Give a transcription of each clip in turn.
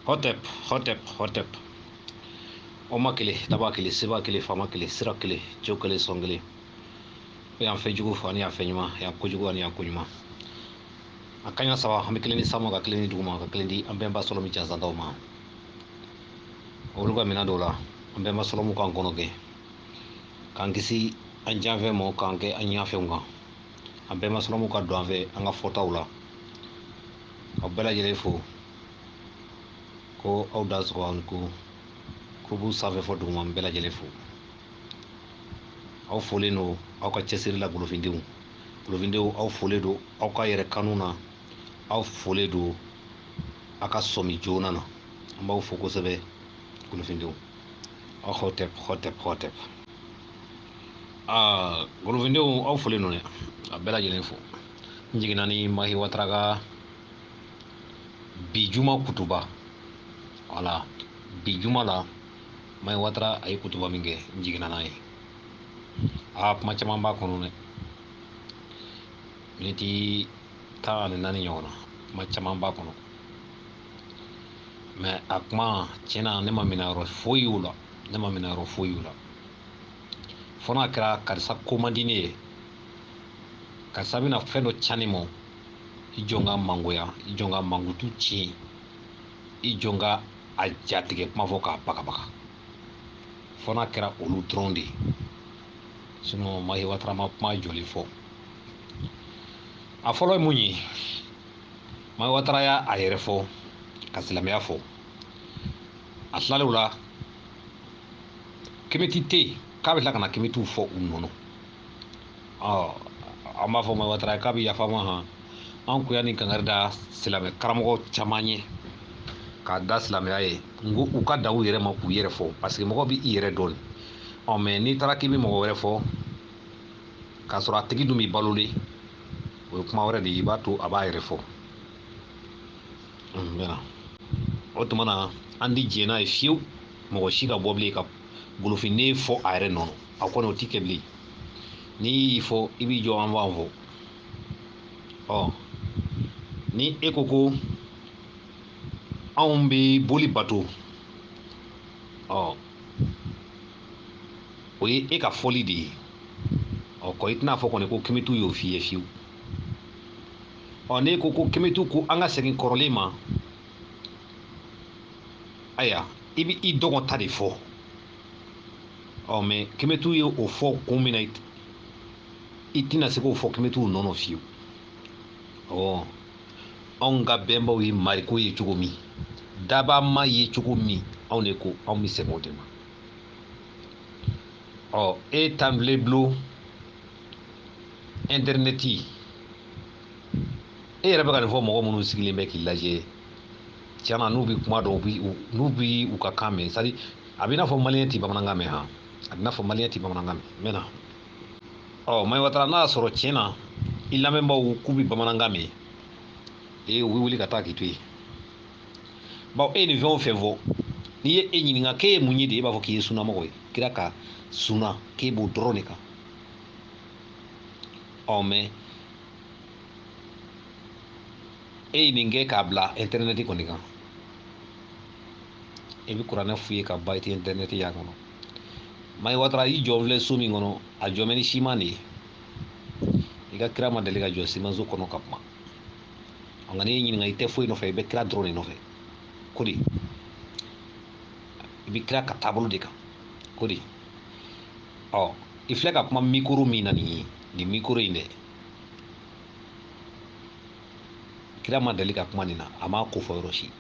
Hotep, hotep, hotep. Oma kele, taba kele, seba kele, fama kele, sira kele, jo kele, sɔn kele. Yan fɛn jugu ani yan fɛn ɲuman, yan kojugu ani yan ko ɲuman. A kan ɲa saba, an bɛ kelen di sama ka kelen di duguma ka kelen di an bɛnba Sɔlɔmu Jansantaw ma. Olu ka minɛn dɔw la, an bɛnba Sɔlɔmu k'an kɔnɔ gɛn. K'an kisi an janfɛn ma k'an kɛ an ɲafɛnw kan. An bɛnba Sɔlɔmu ka don an fɛ an ka fɔtaw la. Aw bɛɛ lajɛlen fo. Ko aw da sɔgɔ ani ko b'u sanfɛ fɔ duguma an bɛɛ lajɛlen fo. Aw folen don aw ka cɛsiri la golofindenw. Golofindenw aw folen don aw ka yɛrɛ kanu na. Aw folen don aw ka sɔmi joona na. An b'aw fo kosɛbɛ golofindenw. Aw hɔtɛp hɔtɛp hɔtɛp. Golofindenw aw folen don dɛ. A bɛɛ lajɛlen fo. N jiginna ni Mahi Watara ka bi juma kutuba. Voilà. Bi juma la Mahi Watara a ye kutuba min kɛ n jiginna n'a ye. Kuma caman b'a kɔnɔ dɛ. Miniti 14 ɲɔgɔn na. Kuma caman b'a kɔnɔ. Mais a kuma tiɲɛna ne ma minɛ yɔrɔ foyi y'o la. Ne ma minɛ yɔrɔ foyi y'o la. Fɔ n'a kɛra karisa ko man di ne ye. Karisa bɛna fɛn dɔ ca ne ma. I jɔ n ka mangoya. I jɔ n ka mankutu tiɲɛ. I jɔ n ka a jatigɛ kuma fɔ k'a bagabaga. Fɔ n'a kɛra olu dɔrɔn de ye. Sinon Mahi Watara ma kuma jɔli fɔ. A fɔlɔ ye mun ye? Mahi Watara y'a a yɛrɛ fɔ ka silamɛya fɔ. A tilalen o la kemeti tɛ yen k'a bɛ tila ka na kemetiw fɔ u nɔnɔ. An b'a fɔ Mahi Watara k'a bɛ yafa an ma han. An kun y'a ni kangari da silamɛ karamɔgɔ caman ye k'a da silamɛya ye. N ko u ka dan u yɛrɛ ma k'u yɛrɛ fɔ parce que mɔgɔ b'i yɛrɛ dɔn. Mais n'i taara k'i bɛ mɔgɔ wɛrɛ fɔ k'a sɔrɔ a tigi dun b'i balolen o ye kuma wɛrɛ de ye. I b'a to a b'a yɛrɛ fɔ. Bɛna o tuma na an di jɛn n'a ye fiyewu mɔgɔ si ka bɔ bilen ka golofinden fɔ a yɛrɛ nɔnɔ. A kɔni o ti kɛ bilen. N'i y'i fɔ i b'i jɔ an b'an fɔ. Ni e ko anw bɛ boli bato o ye e ka fɔli de ye. Ko i tɛna fɔ kɔni ko kemetiw y'o f'i ye fiyewu. N'e ko kemetiw ko an ka segin kɔrɔlen ma. Ayiwa i bɛ i dɔgɔ ta de fɔ. Mais kemetiw ye o fɔ kun min na i tɛna se k'o fɔ kemetiw nɔnɔ fiyewu. Anw ka bɛnbaw ye mariko ye cogo min dabama ye cogo min anw de ko anw bɛ segin o de ma. E tanfile bulon interinɛti e yɛrɛ bɛ ka nin fɔ mɔgɔ minnu sigilen bɛ k'i lajɛ tiɲɛna n'u bɛ kuma dɔn n'u bɛ u ka kan mɛn c'est à dire a bɛ i n'a fɔ maliyɛn tɛ bamanankan mɛn han. A bɛ i n'a fɔ maliyɛn tɛ bamanankan mɛn. N bɛna. Mahi Watara n'a y'a sɔrɔ tiɲɛna i lamɛnbaaw k'u bɛ bamanankan mɛn u bɛ wuli ka taa k'i to yen. Bawo e ye nin fɛn o fɛn fɔ n'i ye e ɲininka k'e ye mun ye de e b'a fɔ k'i ye sunnamɔgɔ ye. Kira ka sunna k'e b'o dɔrɔn de kan. Mais e ye nin kɛ k'a bila interinɛti kɔni kan. E bɛ kuranɛ f'u ye ka ban i tɛ interinɛti y'a kɔnɔ. Mahi Watara i jɔ filɛ so min kɔnɔ a jɔ bɛ ni siman de ye. I ka kira ma deli ka jɔ simanso kɔnɔ ka kuma. Nka n'i ye ɲininka i tɛ foyi nɔfɛ i bɛ kira dɔrɔn de nɔfɛ. Ko de i bɛ kira ka taabolo de kan. Ko de i filɛ ka kuma mikoro min na nin ye nin mikoro in dɛ kira ma deli ka kuma nin na a m'a ko fɔ yɔrɔ si.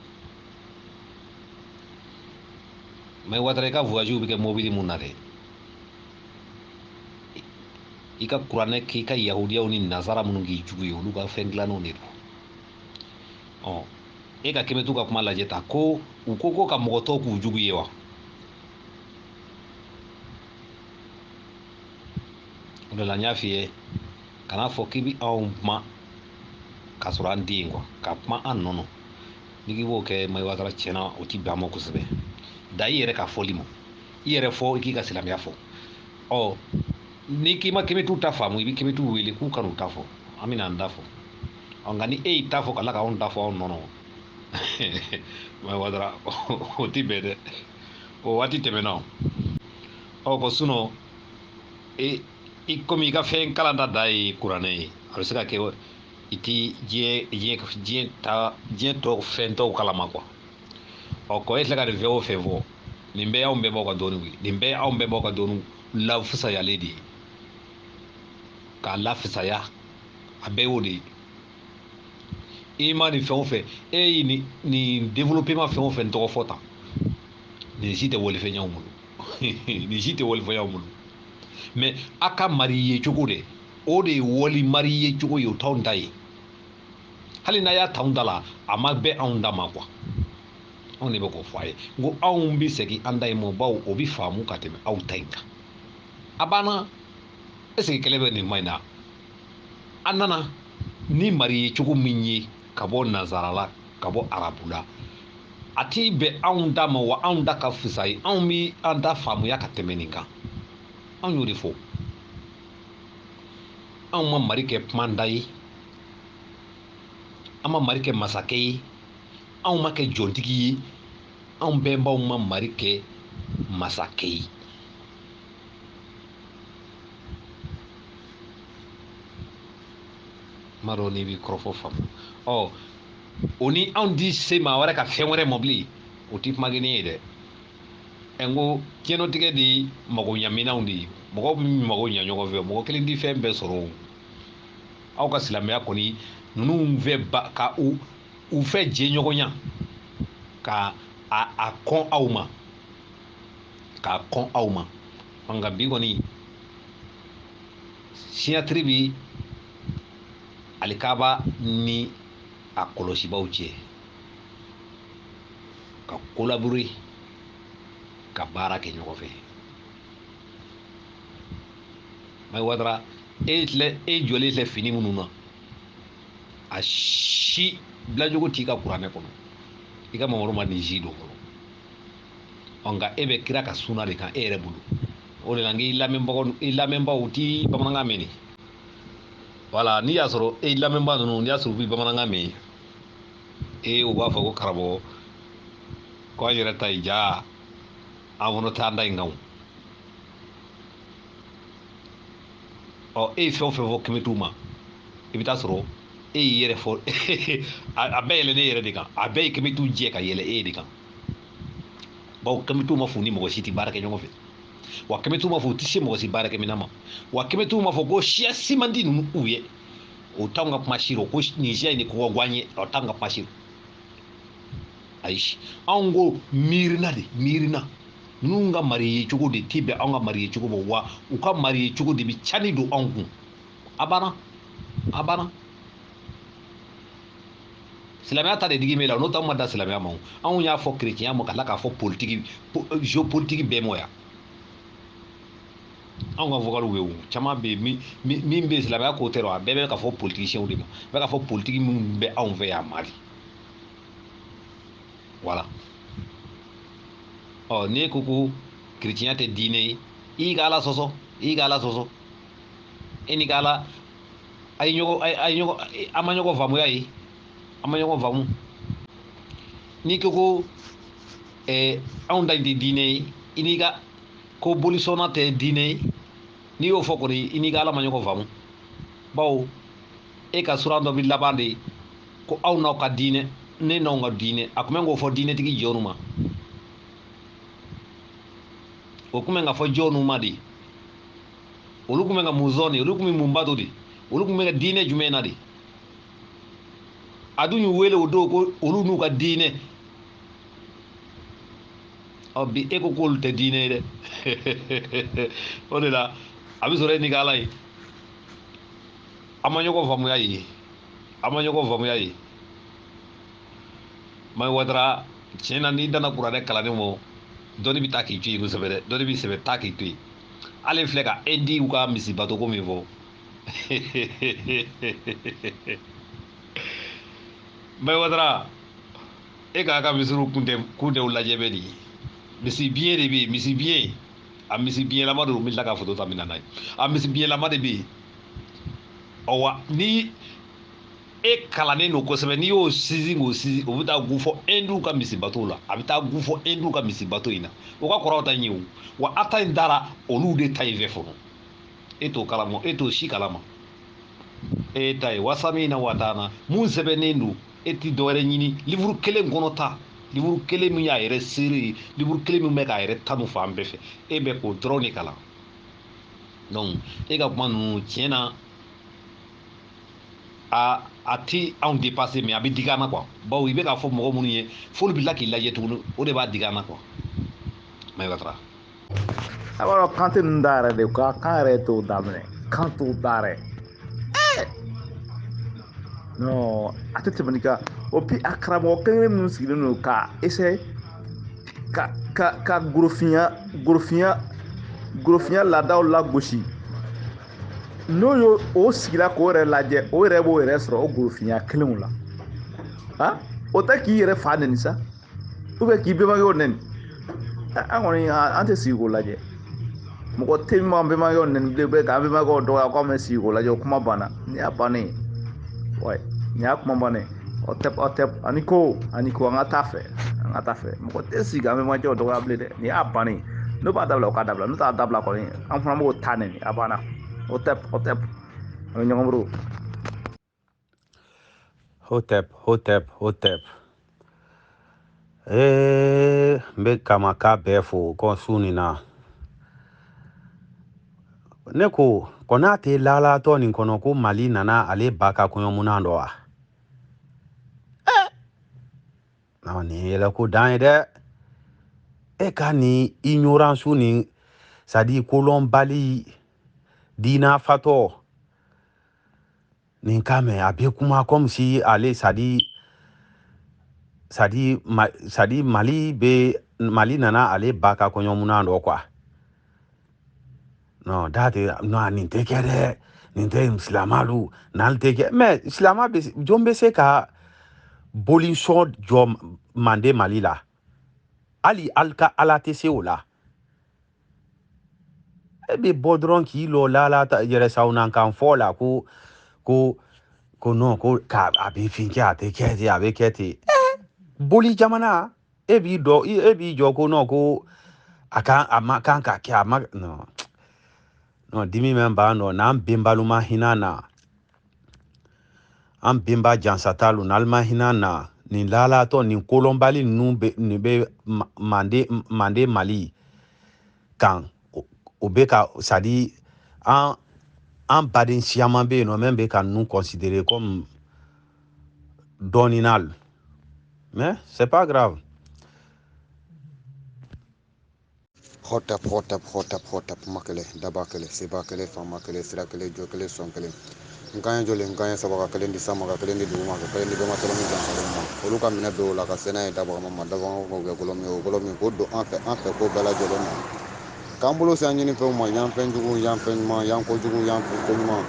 Mahi Watara i ka voyage bɛ kɛ mobili mun na dɛ i ka kuranɛ k'i ka yahudiyaw ni nazara minnu k'i jugu ye olu ka fɛn dilannenw de don. E ka kemetiw ka kuma lajɛ ta ko u ko ka mɔgɔ tɔw k'u jugu ye wa. O de la n y'a f'i ye kana fɔ k'i bɛ anw kuma k'a sɔrɔ an den quoi ka kuma an nɔnɔ n'i k'i b'o kɛ Mahi Watara tiɲɛna o ti bɛn an ma kosɛbɛ. Da i yɛrɛ ka fɔli ma i yɛrɛ fɔ i k'i ka silamɛya fɔ. N'i k'i ma kemetiw ta faamu i bɛ kemetiw wele k'u ka n'u ta fɔ an bɛna an da fɔ. ngani e ta fo kala ka on ta fo no no ma wadra o ti bede o wati teme no o ko suno i komi ka fen kala da dai kurane a se ka ke iti je to fen to kala ma quoi o ko es la ka de veo fevo nimbe ya umbe boka donu nimbe ya umbe boka donu la fusa ya lady ka la fusa ya abe wodi ima ni fɛn o fɛn e ye nin développement fɛn o fɛn tɔgɔ fɔ tan nin si tɛ walifɛn y'anw bolo nin si tɛ walifɛn y'anw bolo mais a ka mari ye cogo de o de ye wali mari ye cogo ye o t'anw ta ye hali n'a y'a t'anw da la a ma bɛn anw da ma quoi anw de bɛ k'o fɔ a ye n ko anw bɛ segin an da in ma bawo o bɛ faamu ka tɛmɛ aw ta in kan a banna est ce que kɛlɛ bɛ nin ma in na an nana ni mari ye cogo min ye ka bɔ nazara la ka bɔ arabu la a t'i bɛn anw da ma wa anw da ka fisa ye anw bi an da faamuya ka tɛmɛ nin kan anw y'o de fɔ anw ma mari kɛ kumanda ye an ma mari kɛ masakɛ ye anw ma kɛ jɔntigi ye anw bɛnbaw ma mari kɛ masakɛ ye ma dɔn n'i b'i kɔrɔfɔ faamu ɔ o ni anw di se maa wɛrɛ ka fɛn wɛrɛ mɔ bilen o ti kuma kelen ye dɛ n ko diɲɛlatigɛ de magoɲaminanw de ye mɔgɔw bɛ mago ɲa ɲɔgɔn fɛ mɔgɔ kelen ti fɛn bɛɛ sɔrɔ o aw ka silamɛya kɔni ninnu fɛ ka u fɛ jɛ ɲɔgɔnya ka a kɔn aw ma k'a kɔn aw ma nka bi kɔni siɲɛtiri bi alikaba ni a kɔlɔsibaw cɛ ka collaborer ka baara kɛ ɲɔgɔn fɛ mai wadara e jɔlen filɛ fini minnu na a si bilacogo t'i ka kuranɛ kɔnɔ i ka mamadu ma nin si don fɔlɔ nka e bɛ kira ka suna de kan e yɛrɛ bolo o de la n k'i lamɛnbagaw ti bamanankan mɛn nin wala n'i y'a sɔrɔ e lamɛnba ninnu n'i y'a sɔrɔ u bɛ bamanankan mɛn u b'a fɔ ko karamɔgɔ ko an yɛrɛ ta ye ja an fana t'an da in kan e ye fɛn o fɛn fɔ kɛmɛ t'u ma i bɛ taa sɔrɔ e y'i yɛrɛ fɔ a bɛɛ yɛlɛ ne yɛrɛ de kan a bɛɛ ye kɛmɛ t'u jɛ ka yɛlɛ e de kan bawo kɛmɛ t'u ma fɔ ni mɔgɔ si tɛ baara kɛ ɲɔgɔn fɛ wa kɛmɛ t'u ma fɔ u tɛ se mɔgɔ si baara kɛ minɛn ma wa kɛmɛ t'u ma fɔ ko siya si man di ninnu u ye o t'anw ka kuma si rɔ ko nin siya in de ko ka gan ye o t'anw ka kuma si rɔ ayi anw ko miirina de miirina ninnu ka mari ye cogo de tɛ bɛn anw ka mari ye cogo ma wa u ka mari ye cogo de bɛ cani don anw kun a banna a banna silamɛya ta de digi bɛ la n'o t'anw ma da silamɛya ma anw y'a fɔ kerecɛnya ma ka tila k'a fɔ politiki géopolitique bɛɛ ma yan anw ka vocal bɛ o caman bɛ yen min bɛ silamɛya ko tɛ a bɛɛ bɛ ka fɔ politicien de ma bɛɛ ka fɔ politique minnu bɛ anw fɛ yan Mali voilà n'e ko ko kerecɛnya tɛ diinɛ ye i y'i ka ala sɔsɔ i y'i ka ala sɔsɔ e ni ka ala a ma ɲɔgɔn faamuya ye a ma ɲɔgɔn faamu n'i ko ko anw ta in tɛ diinɛ ye i n'i ka ko bolisɔnna tɛ diinɛ ye n'i y'o fɔ kɔni i n'i ka ala ma ɲɔgɔn faamu bawo e ka suran dɔ bɛ laban de ko aw n'aw ka diinɛ ne n'anw ka diinɛ a tun bɛ k'o fɔ diinɛtigi jɔnw ma o tun bɛ ka fɔ jɔnw ma de olu tun bɛ ka mun zɔn de olu tun bɛ mun bato de olu tun bɛ ka diinɛ jumɛn na de a dun y'u wele o don ko olu n'u ka diinɛ bi e ko k'olu tɛ diinɛ ye dɛ o de la a bɛ sɔrɔ e ni ka ala ye a ma ɲɔgɔn faamuya ye a ma ɲɔgɔn faamuya ye mai wadara tiɲɛ na n'i danna kuranɛ kalanni mɔ dɔnni bɛ taa k'i to yen kosɛbɛ dɛ dɔnni bɛ sɛbɛ taa k'i to yen hali filɛ ka indiw ka misibato ko min fɔ mai wadara e k'a ka misiw kuntew lajɛ bɛ de misi biɲɛ de bɛ yen misi biɲɛ a misi biɲɛlama de don n bɛ tila ka foto ta min na n'a ye a misi biɲɛlama de bɛ yen wa ni e kalannen don kosɛbɛ n'i y'o sinsin k'o sinsin o bɛ taa gufɔ hindu ka misibato la a bɛ taa gufɔ hindu ka misibato in na o ka kɔrɔw ta ɲɛ o wa a ta in dara olu de ta in fɛ fɔlɔ e t'o kalama e t'o si kalama e ta ye wasa min na wa taa na mun sɛbɛnnen don e ti dɔwɛrɛ ɲini livuru kelen kɔnɔ ta livuru kelen min y'a yɛrɛ seere ye livuru kelen min bɛ k'a yɛrɛ tanu fan bɛɛ fɛ e bɛ k'o dɔrɔn de kalan donc e ka kuma ninnu tiɲɛ na a ti anw dépassé mais a bɛ digi an na quoi bawo i bɛ k'a fɔ mɔgɔ minnu ye f'olu bɛ tila k'i lajɛ tuguni o de b'a digi an na quoi Mayiga Tara. a b'a dɔn kan tɛ ninnu da yɛrɛ de ka kan yɛrɛ t'o daminɛ kan t'o da yɛrɛ non a tɛ tɛmɛ ni kan o puis a karamɔgɔ kelen minnu sigilen don ka essayer ka gorofinya laadaw lagosi n'o y'o o sigira k'o yɛrɛ lajɛ o yɛrɛ b'o yɛrɛ sɔrɔ o gorofinya kelenw la han o tɛ k'i yɛrɛ fa neni sa ou bien k'i bɛnbakɛw neni an kɔni an tɛ sigi k'o lajɛ mɔgɔ tɛ min b'an bɛnbakɛw neni bilen bɛɛ k'an bɛnbakɛw dɔgɔya k'an bɛ sigi k'o lajɛ o kuma banna nin y'a bannen ouais nin y'a kuma bannen o tɛ ani ko an ka taa fɛ mɔgɔ tɛ sigi k'an bɛnbakɛw dɔgɔya bilen dɛ nin y'a bannen n'o b'a dabila o k'a dabila n'o t'a dabila kɔni an fana b'o ta neni a banna o tɛ o bɛ ɲɔgɔn bolo. Hotep. Mbe kama ka bɛɛ ko su nin na ne ko kɔn'a tɛ lalatɔ nin kɔnɔ ko Mali nana ale ba ka kɔɲɔmunan dɔ wa nin yɛlɛ ko dan ye dɛ e ka nin ignorance nin sadi kolɔnbali dina fatɔ nin ka mɛn a bɛ kuma comme si ale sadi Mali nana ale ba ka kɔɲɔmunan dɔ quoi non nin tɛ kɛ dɛ nin tɛ silamalu n'ale tɛ kɛ mais silama jɔn bɛ se ka bolisɔn jɔ mande Mali la hali ala tɛ se o la e bɛ bɔ dɔrɔn k'i lɔ lala yɛrɛ sawunan kan fɔ la ko non ko a bɛ fin kɛ a tɛ kɛ ten a bɛ kɛ ten boli jamana e b'i jɔ ko non ko a ma kan ka kɛ a ma non dimi min b'an nɔ n'an benbalu ma hinɛ na an benba jansatalu n'ale ma hinɛ na nin lalatɔ nin kolɔnbali nin bɛ mande Mali kan o bɛ ka sadi an baden siyaman bɛ yen nɔ min bɛ ka ninnu considérer comme dɔɔninal mais c'est pas grave. Hotep makele daba kele seba kele fama kele sira kele jo kele son kele nkan jole nkan saba kele di sama ka kele di duma ka kele di bama tolo mi ma olu ka minɛ do la ka sɛnɛ daba ma daba ko kɛ kolomi ko do an fɛ ko bɛɛ lajɛlen ma k'an bolo san ɲini fɛnw ma yan fɛn jugu yan fɛn ɲuman yan ko jugu yan ko ɲuman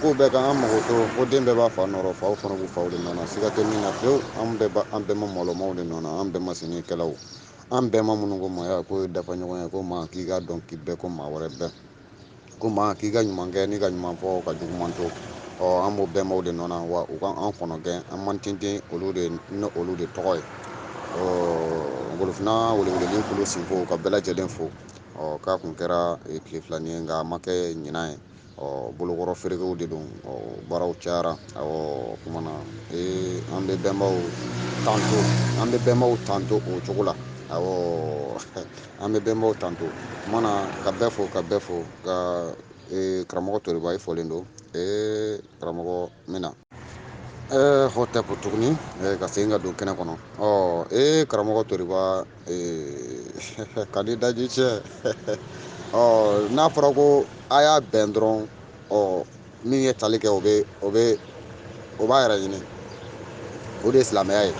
ko bɛɛ kan an mago to ko den bɛɛ b'a fa nɔrɔ faw fana b'u faw de nɔnɔ siga tɛ min na fiyewu an bɛɛ ma mɔlɔmaw de nɔnɔ an bɛɛ ma sinikɛlaw an bɛɛ ma minnu ko maya ko dafa ɲɔgɔn ye ko maa k'i ka dɔn k'i bɛɛ ko maa wɛrɛ bɛɛ ko maa k'i ka ɲuman kɛ n'i ka ɲuman fɔ ka juguman to an b'o bɛnbaw de nɔnɔ wa u ka an kɔnɔ gɛn an man tintin olu de tɔgɔ ye ngolofina weleweleli kulu sinfo ka bɛɛ lajɛlen fo k'a kun kɛra tile filani ye nka a ma kɛ ɲinan ye bolokɔrɔ feerekew de don baaraw cayara kumana an bɛ bɛnbaw tanto o cogo la an bɛ bɛnbaw tanto kumana ka bɛɛ fo ka karamɔgɔ Toriba i fɔlen don karamɔgɔ Mina Hotep tuguni ka segin ka don kɛnɛ kɔnɔ karamɔgɔ Toriba ka di daji cɛ n'a fɔra ko a y'a bɛn dɔrɔn min ye tali kɛ o b'a yɛrɛ ɲini o de ye silamɛya ye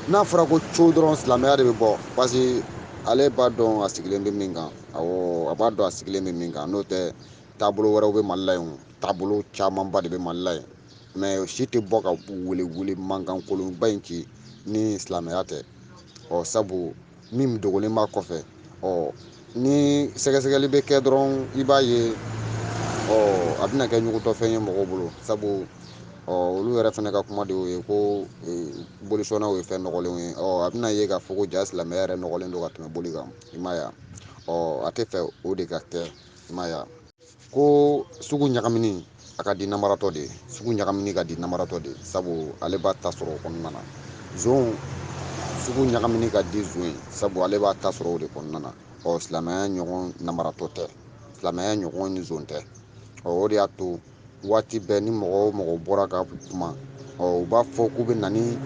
n'a fɔra ko co dɔrɔn silamɛya de bɛ bɔ parce que ale b'a dɔn a sigilen bɛ min kan a b'a dɔn a sigilen bɛ min kan n'o tɛ taabolo wɛrɛw bɛ Mali la yen taabolo camanba de bɛ Mali la yen mais si tɛ bɔ ka wele mankan kolonba in ci ni silamɛya tɛ sabu min dogolen b'a kɔfɛ ni sɛgɛsɛgɛli bɛ kɛ dɔrɔn i b'a ye a bɛna kɛ ɲugutɔfɛn ye mɔgɔw bolo sabu olu yɛrɛ fɛnɛ ka kuma de y'o ye ko bolisɔnnaw ye fɛn nɔgɔlenw ye a bɛna ye k'a fɔ ko ja silamɛya yɛrɛ nɔgɔlen don ka tɛmɛ boli kan i m'a ye a tɛ fɛ o de ka kɛ i m'a ye ko sugu ɲagamini a ka di namaratɔ de ye sugu ɲagamini ka di namaratɔ de ye sabu ale b'a ta sɔrɔ o kɔnɔna na zon sugu ɲagamini ka di zon ye sabu ale b'a ta sɔrɔ o de kɔnɔna na silamɛya ɲɔgɔn namaratɔ tɛ silamɛya ɲɔgɔn ni zon tɛ o de y'a to waati bɛɛ ni mɔgɔ o mɔgɔ bɔra ka kuma u b'a fɔ k'u bɛ na ni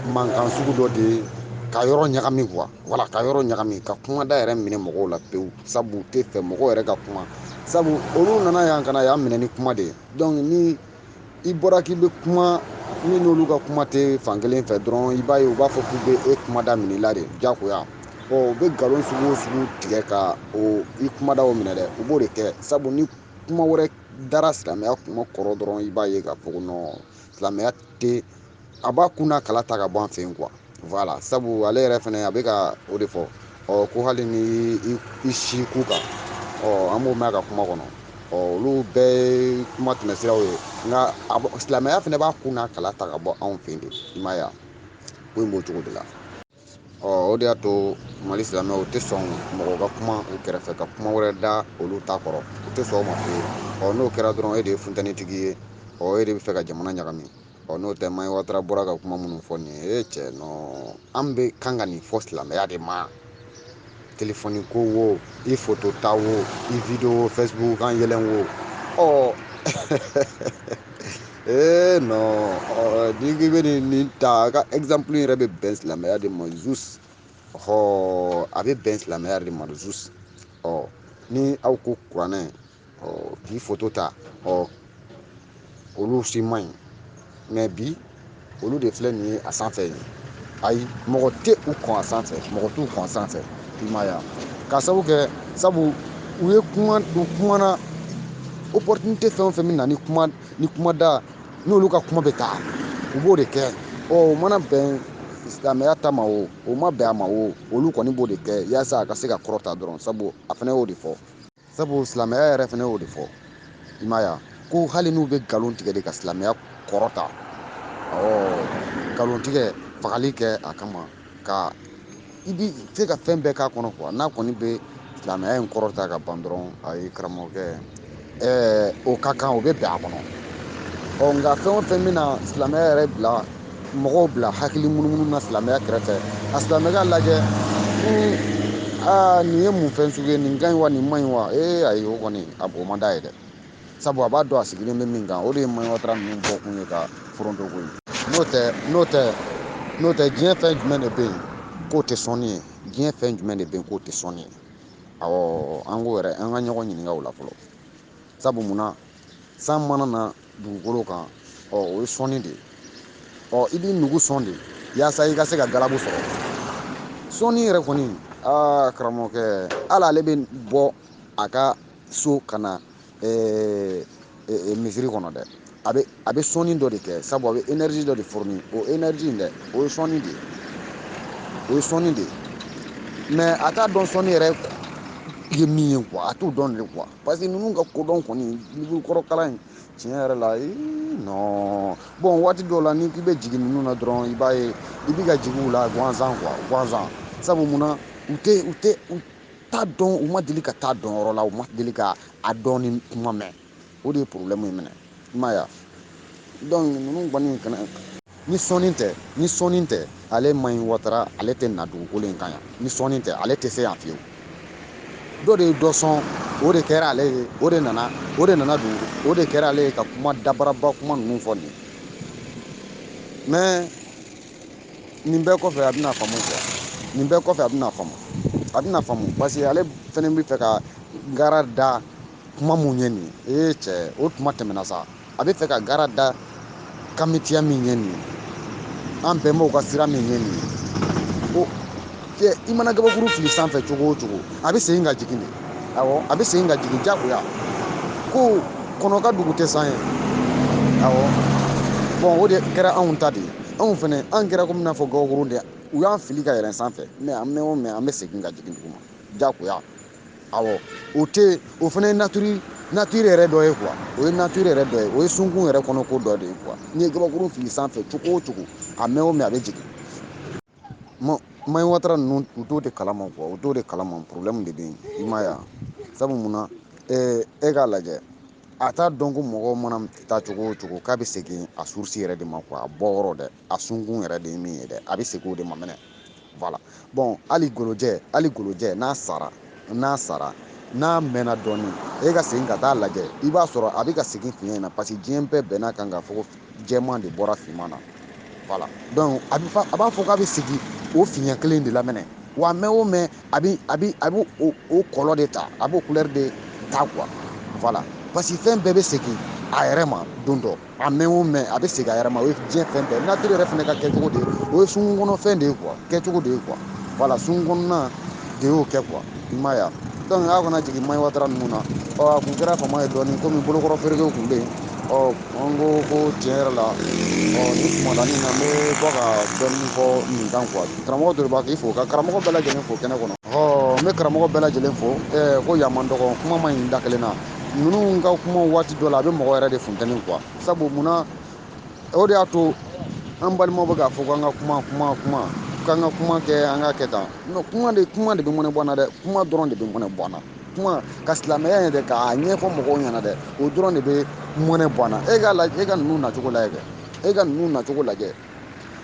mankan sugu dɔ de ye ka yɔrɔ ɲagami wala ka yɔrɔ ɲagami ka kumada yɛrɛ minɛ mɔgɔw la pewu sabu u tɛ fɛ mɔgɔw yɛrɛ ka kuma sabu olu nana yan kana y'an minɛ ni kuma de ye ni i bɔra k'i bɛ kuma min n'olu ka kuma tɛ fankelen fɛ dɔrɔn i b'a ye u b'a fɔ k'u bɛ e kumada minɛla de diyagoya u bɛ nkalon sugu o sugu tigɛ ka i kumada o minɛ dɛ u b'o de kɛ sabu ni kuma wɛrɛ dara silamɛya kuma kɔrɔ dɔrɔn i b'a ye k'a fɔ ko silamɛya tɛ a b'a kun n'a kala ta ka bɔ an fɛ yen voilà sabu ale yɛrɛ fɛnɛ a bɛ ka o de fɔ ko hali ni i si ku kan an b'o mɛn ka kuma kɔnɔ olu bɛɛ ye kuma tɛmɛsiraw ye nka silamɛya fɛnɛ b'a kun n'a kala ta ka bɔ anw fɛ yen de i m'a ye ko in b'o cogo de la o de y'a to mali silamɛw tɛ sɔn mɔgɔ ka kuma u kɛrɛfɛ ka kuma wɛrɛ da olu ta kɔrɔ u tɛ sɔn o ma fiyewu n'o kɛra dɔrɔn e de ye funtɛnitigi ye e de bɛ fɛ ka jamana ɲagami n'o tɛ Mayi Watara bɔra ka kuma minnu fɔ nin ye cɛ an bɛ kan ka nin fɔ silamɛya de ma telefɔni ko wo i foto ta wo i video Facebook an yɛlɛn wo ni k'i bɛ nin ta a ka exemple yɛrɛ bɛ bɛn silamɛya de ma juste a bɛ bɛn silamɛya de ma juste ni aw ko kuranɛ k'i foto ta olu si man ɲi mais bi olu de filɛ nin ye a sanfɛ yen ayi mɔgɔ tɛ u kɔn a sanfɛ mɔgɔ t'u kɔn a sanfɛ i m'a ye ka sabu kɛ sabu u kumana opportunité fɛn o fɛn min na ni kumada n'olu ka kuma bɛ taa u b'o de kɛ o mana bɛn silamɛya ta ma o ma bɛn a ma o olu kɔni b'o de kɛ yaasa a ka se ka kɔrɔta dɔrɔn sabu a fɛnɛ y'o de fɔ sabu silamɛya yɛrɛ fɛnɛ y'o de fɔ i m'a ye ko hali n'u bɛ nkalon tigɛ de ka silamɛya kɔrɔta nkalon tigɛ fagali kɛ a kama ka i bi se ka fɛn bɛɛ k'a kɔnɔ n'a kɔni bɛ silamɛya in kɔrɔta ka ban dɔrɔn ayi karamɔgɔkɛ o ka kan o bɛ bɛn a kɔnɔ nka fɛn o fɛn bɛna silamɛya yɛrɛ bila mɔgɔw bila hakili munumunu na silamɛya kɛrɛfɛ a silamɛya lajɛ nin ye mun fɛn sugu ye nin ka ɲi wa nin man ɲi wa ayi o kɔni o man d'a ye dɛ sabu a b'a dɔn a sigilen bɛ min kan o de ye Mayi Watara ninnu bɔ kun ye ka foronto ko ye n'o tɛ diɲɛ fɛn jumɛn de bɛ yen k'o tɛ sɔnni ye diɲɛ fɛn jumɛn de bɛ yen k'o tɛ sɔnni ye an k'o yɛrɛ an ka ɲɔgɔn ɲininka o la fɔlɔ sabu munna san mana na dugukolo kan o ye sɔnni de ye i b'i nugu sɔn de yaasa i ka se ka galabu sɔrɔ sɔnni yɛrɛ kɔni karamɔgɔkɛ hali ale bɛ bɔ a ka so ka na misiri kɔnɔ dɛ a bɛ sɔnni dɔ de kɛ sabu a bɛ énergie dɔ de fourni o énergie in dɛ o ye sɔnni de ye o ye sɔnni de ye mais a t'a dɔn sɔnni yɛrɛ ye min ye a t'o dɔn de parce que ninnu ka kodɔn kɔni livre kalan in tiɲɛ yɛrɛ la waati dɔw la ni k'i bɛ jigin ninnu na dɔrɔn i b'a ye i bɛ ka jigin u la gansan sabu munna u t'a dɔn u ma deli ka taa dɔn yɔrɔ la u ma deli ka a dɔn ni kuma mɛn o de ye problème in minɛ i m'a ye ninnu kɔni kana ni sɔnni tɛ ale Mayi Watara ale tɛ na dugukolo in kan yan ni sɔnni tɛ ale tɛ se yan fiyewu dɔ de ye dɔ sɔn o de kɛra ale ye o de nana dugu o de kɛra ale ye ka kuma dabaraba kuma ninnu fɔ nin ye mais nin bɛɛ kɔfɛ a bɛna faamu parce que ale fɛnɛ bɛ fɛ ka gara da kuma mun ye nin ye cɛ o kuma tɛmɛna sa a bɛ fɛ ka gara da kamitiya min ye nin ye an bɛnbaw ka sira min ye nin ye i mana gabakuru fili sanfɛ cogo o cogo a bɛ segin ka jigin de a bɛ segin ka jigin diyagoya ko kɔnɔ ka dugu tɛ san ye o de kɛra anw ta de ye anw fɛnɛ an kɛra komi n'a fɔ gabakuru de u y'an fili ka yɛlɛn sanfɛ mais an mɛn an bɛ segin ka jigin duguma diyagoya o fɛnɛ ye nature nature yɛrɛ dɔ ye quoi o ye nature yɛrɛ dɔ ye o ye sunkun yɛrɛ kɔnɔ ko dɔ de ye quoi n'i ye gabakuru fili sanfɛ cogo o cogo a mɛn o mɛn a bɛ jigin Mayi Watara ninnu u t'o de kalama quoi u t'o de kalama problème de bɛ yen i m'a ye wa sabu mun na e k'a lajɛ a t'a dɔn ko mɔgɔw mana taa cogo o cogo k'a bɛ segin a source yɛrɛ de ma quoi a bɔ yɔrɔ dɛ a sunkun yɛrɛ de ye min ye dɛ a bɛ segin o de ma mɛnɛ voilà bon hali golojɛ n'a sara n'a mɛnna dɔɔnin e ka segin ka taa lajɛ i b'a sɔrɔ a bɛ ka segin fiɲɛ in na parce que diɲɛ bɛɛ bɛn'a kan k'a fɔ ko jɛman de bɔra finman na voilà donc a b'a fɔ k'a bɛ segin o fiɲɛ kelen de la mɛnɛ wa mɛn o mɛn a bɛ o kɔlɔ de ta a b'o couleur de ta quoi voilà parce que fɛn bɛɛ bɛ segin a yɛrɛ ma don dɔ a mɛn o mɛn a bɛ segin a yɛrɛ ma o ye diɲɛ fɛn bɛɛ nature yɛrɛ fana ka kɛcogo de ye o ye sunkun kɔnɔ fɛn de ye quoi kɛcogo de ye quoi voilà sunkun kɔnɔna de y'o kɛ quoi i m'a ye wa donc a kana jigin Mayi Watara ninnu na a kun kɛra fama ye dɔɔnin komi bolokɔrɔ feerekew kun bɛ yen an ko tiɲɛ yɛrɛ la nin kumadanin na n bɛ bɔ ka dɔɔnin fɔ nin kan quoi karamɔgɔ dɔ de b'a k'i fo ka karamɔgɔ bɛɛ lajɛlen fo kɛnɛ kɔnɔ n bɛ karamɔgɔ bɛɛ lajɛlen fo ko yan man dɔgɔ kuma ma ɲi da kelen na ninnu ka kuma waati dɔ la a bɛ mɔgɔ yɛrɛ de funtɛni quoi sabu munna o de y'a to an balimaw bɛ k'a fɔ k'an ka k'an ka kuma kɛ an ka kɛ tan kuma de bɛ mɔnɛ bɔ an na dɛ kuma dɔrɔn de bɛ mɔnɛ bɔ an na kuma ka silamɛya yɛrɛ k'a ɲɛfɔ mɔgɔw ɲɛna dɛ o dɔrɔn de bɛ mɔnɛ bɔ an na e ka ninnu nacogo lajɛ kɛ e ka ninnu nacogo lajɛ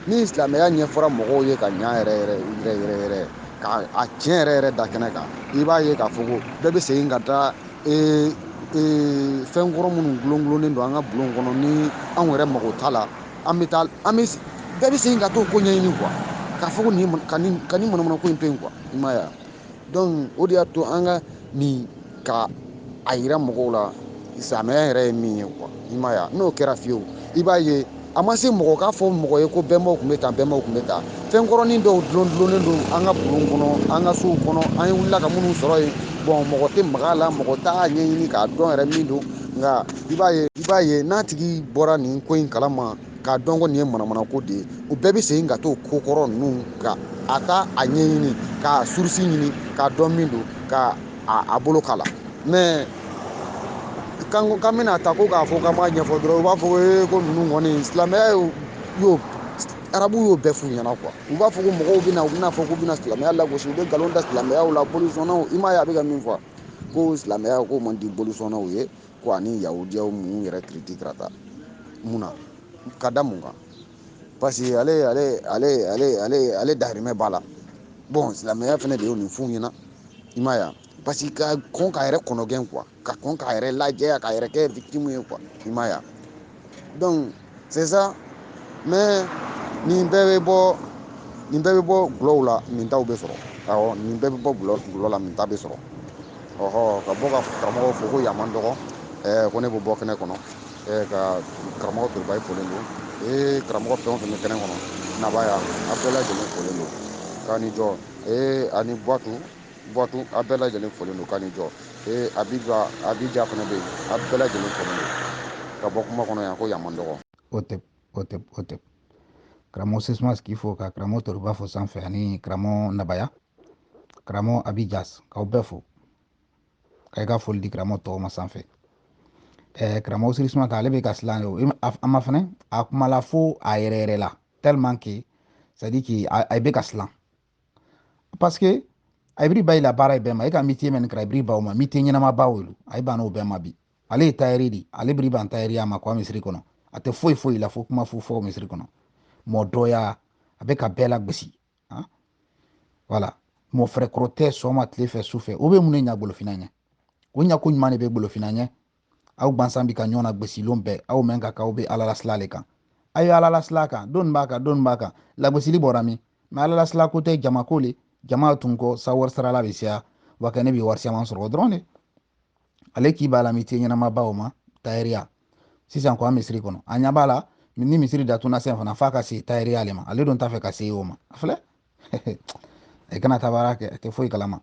ni silamɛya ɲɛfɔra mɔgɔw ye ka ɲa yɛrɛ k'a tiɲɛ yɛrɛ da kɛnɛ kan i b'a ye k'a fɔ ko bɛɛ bɛ segin ka taa fɛn kɔrɔ minnu gulongulonnen don an ka bulon kɔnɔ ni anw yɛrɛ mago t'a la bɛɛ bɛ segin ka t'o ko ɲɛɲini quoi k'a fɔ ko ka nin manamana ko in to yen quoi i m'a ye wa donc o de y'a to an ka ka a yira mɔgɔw la silamɛya yɛrɛ ye min ye quoi i m'a ye wa n'o kɛra fiyewu i b'a ye a ma se mɔgɔ k'a fɔ mɔgɔ ye ko bɛnbaw tun bɛ tan bɛnbaw tun bɛ tan fɛnkɔrɔnin dɔw dulonnen don an ka bulon kɔnɔ an ka sow kɔnɔ an ye wulila ka minnu sɔrɔ yen bon mɔgɔ tɛ maga a la mɔgɔ t'a ɲɛɲini k'a dɔn yɛrɛ min don nka i b'a ye n'a tigi bɔra nin ko in kalama k'a dɔn ko nin ye manamana ko de ye o bɛɛ bɛ segin ka t'o ko kɔrɔ ninnu ka a taa a ɲɛɲini k'a surusi ɲini k'a dɔn min don ka a bolo k'a la mais k'an bɛna ta ko k'a fɔ k'an b'a ɲɛfɔ dɔrɔn u b'a fɔ ko ninnu kɔni silamɛya arabu y'o bɛɛ f'u ɲɛna quoi u b'a fɔ ko mɔgɔw u bɛna fɔ k'u bɛna silamɛya lagosi u bɛ nkalon da silamɛyaw la bolisɔnnaw i m'a ye a bɛ ka min fɔ ko silamɛya ko man di bolisɔnnaw ye ko ani yahudiyaw minnu yɛrɛ kiritigira ta mun na ka da mun kan parce que ale dahirimɛ b'a la bon silamɛya fana de y'o nin f'u ɲɛna i m'a ye wa parce que ka kɔn k'a yɛrɛ kɔnɔgɛn quoi ka kɔn k'a yɛrɛ lajɛya k'a yɛrɛ kɛ victime ye quoi i m'a ye wa donc c'est ça mais nin bɛɛ bɛ bɔ gulɔw la min taw bɛ sɔrɔ awɔ nin bɛɛ bɛ bɔ gulɔ la min ta bɛ sɔrɔ ka bɔ ka karamɔgɔw fo ko yan man dɔgɔ ko ne bɛ bɔ kɛnɛ kɔnɔ ka karamɔgɔ Toribayi folen don karamɔgɔ fɛn o fɛn bɛ kɛnɛ kɔnɔ nabaya a bɛɛ lajɛlen folen don k'a ni jɔ ani Buwatu a bɛɛ lajɛlen folen don k'a ni jɔ Abija fana bɛ yen a bɛɛ lajɛlen folen don ka bɔ kuma kɔnɔ yan ko yan man dɔgɔ. O tɛ karamɔgɔ Sesmas k'i fo ka karamɔgɔ Toriba fo sanfɛ ani karamɔgɔ Nabaya karamɔgɔ Abijas k'aw bɛɛ fo ka i ka foli di karamɔgɔ tɔw ma sanfɛ karamɔgɔ Sesmas ale bɛ ka silan a ma fɛnɛ a kumala fo a yɛrɛ la tellement que c'est à dire que a bɛ ka silan parce que a bɛ bayi la baara ye bɛɛ ma e ka métier min kɛra a bɛ baw ma métier ɲɛnama baw ye a ban n'o bɛɛ ma bi ale ye tailleur de ale bɛ ban tailleur ma kwa misiri kɔnɔ a tɛ foyi la fo kuma fo misiri kɔnɔ mɔ dɔya a bɛ ka bɛɛ la gosi voilà mɔ fɛrɛkɔrɔ tɛ sɔgɔma tile fɛ su fɛ o bɛ mun de ɲa golofina ɲɛ o ɲa ko ɲuman de bɛ golofina ɲɛ aw gansan bi ka ɲɔgɔn na gosilon bɛɛ aw mɛn ka k'aw bɛ alalasila le kan a ye alalasila kan don b'a kan lagosili bɔra min mais alalasila ko tɛ jama ko le jama tun kɔ sa wari sarala bɛ siya wa kɛ ne bɛ wari caman sɔrɔ dɔrɔn de ale k'i b'a la métier ɲɛnama baw ma tailleur sisan ko an misiri kɔnɔ a ɲa b'a la ni misiri datuna sen fana f'a ka se tailleur ale ma ale don t'a fɛ ka se o ma a filɛ e kana ta baara kɛ a tɛ foyi kalama